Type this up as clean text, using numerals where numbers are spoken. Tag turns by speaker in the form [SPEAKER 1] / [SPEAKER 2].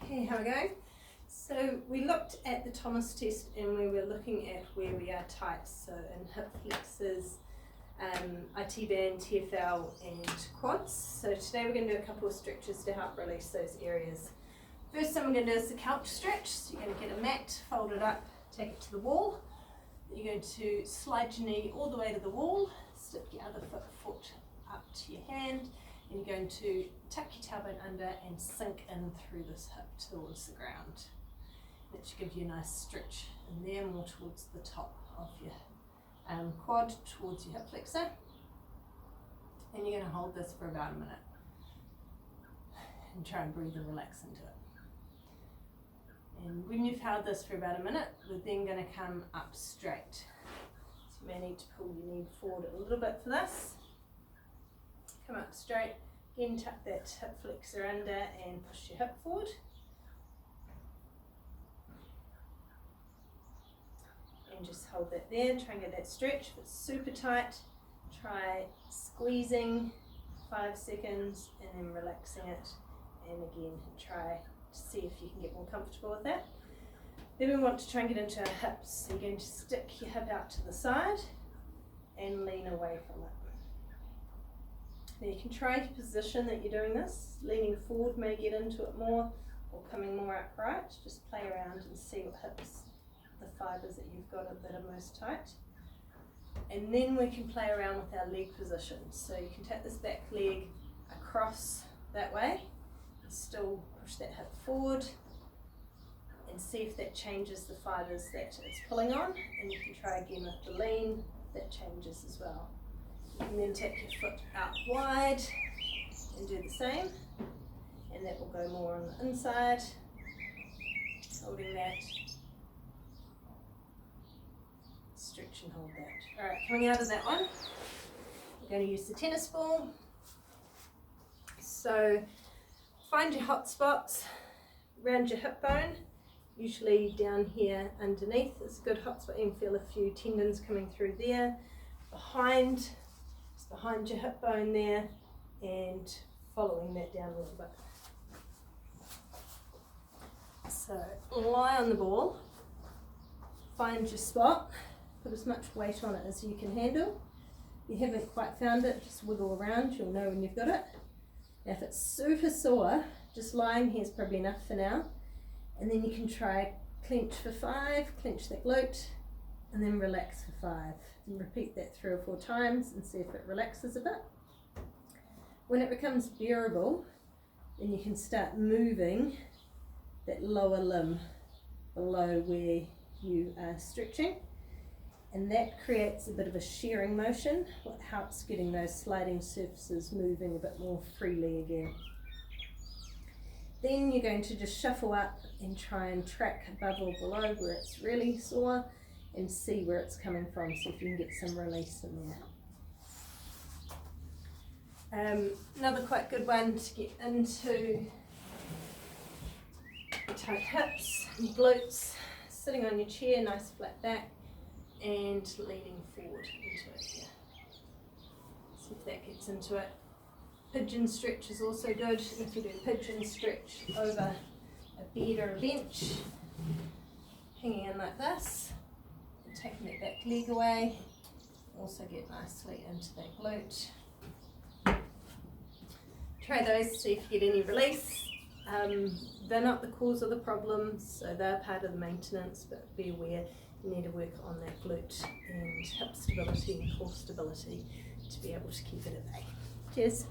[SPEAKER 1] Okay, how we going? So we looked at the Thomas test and we were looking at where we are tight, so in hip flexors, IT band, TFL and quads. So today we're going to do a couple of stretches to help release those areas. First thing we're going to do is the couch stretch. So you're going to get a mat, fold it up, take it to the wall. You're going to slide your knee all the way to the wall, stick your other foot up to your hand, and you're going to tuck your tailbone under and sink in through this hip towards the ground. That should give you a nice stretch in there, more towards the top of your quad, towards your hip flexor. And you're going to hold this for about a minute and try and breathe and relax into it. And when you've held this for about a minute, we're then going to come up straight. So you may need to pull your knee forward a little bit for this. Come up straight, again tuck that hip flexor under and push your hip forward. And just hold that there, try and get that stretch. If it's super tight, try squeezing 5 seconds and then relaxing it. And again, try to see if you can get more comfortable with that. Then we want to try and get into our hips. So you're going to stick your hip out to the side and lean away from it. Now you can try to position that you're doing this. Leaning forward may get into it more, or coming more upright. Just play around and see what hips, the fibres that you've got that are most tight. And then we can play around with our leg position. So you can take this back leg across that way, and still push that hip forward, and see if that changes the fibres that it's pulling on. And you can try again with the lean, that changes as well. You can then take your foot out wide and do the same, and that will go more on the inside, holding that, stretch and hold that. Alright, coming out of that one, we're going to use the tennis ball. So find your hot spots around your hip bone, usually down here underneath. It's a good hot spot. You can feel a few tendons coming through there. Behind your hip bone there, and following that down a little bit. So lie on the ball, find your spot, put as much weight on it as you can handle. If you haven't quite found it, just wiggle around, you'll know when you've got it. Now if it's super sore, just lying here is probably enough for now, and then you can try clench for 5, clench that glute, and then relax for 5. And repeat that 3 or 4 times and see if it relaxes a bit. When it becomes bearable, then you can start moving that lower limb below where you are stretching, and that creates a bit of a shearing motion, what helps getting those sliding surfaces moving a bit more freely again. Then you're going to just shuffle up and try and track above or below where it's really sore, and see where it's coming from, so if you can get some release in there. Another quite good one to get into tight hips and glutes, sitting on your chair, nice flat back, and leaning forward into it here. See if that gets into it. Pigeon stretch is also good. If you do pigeon stretch over a bed or a bench, hanging in like this, taking that back leg away, also get nicely into that glute. Try those, see if you get any release. They're not the cause of the problem, so they're part of the maintenance, but be aware you need to work on that glute and hip stability and core stability to be able to keep it at bay. Cheers.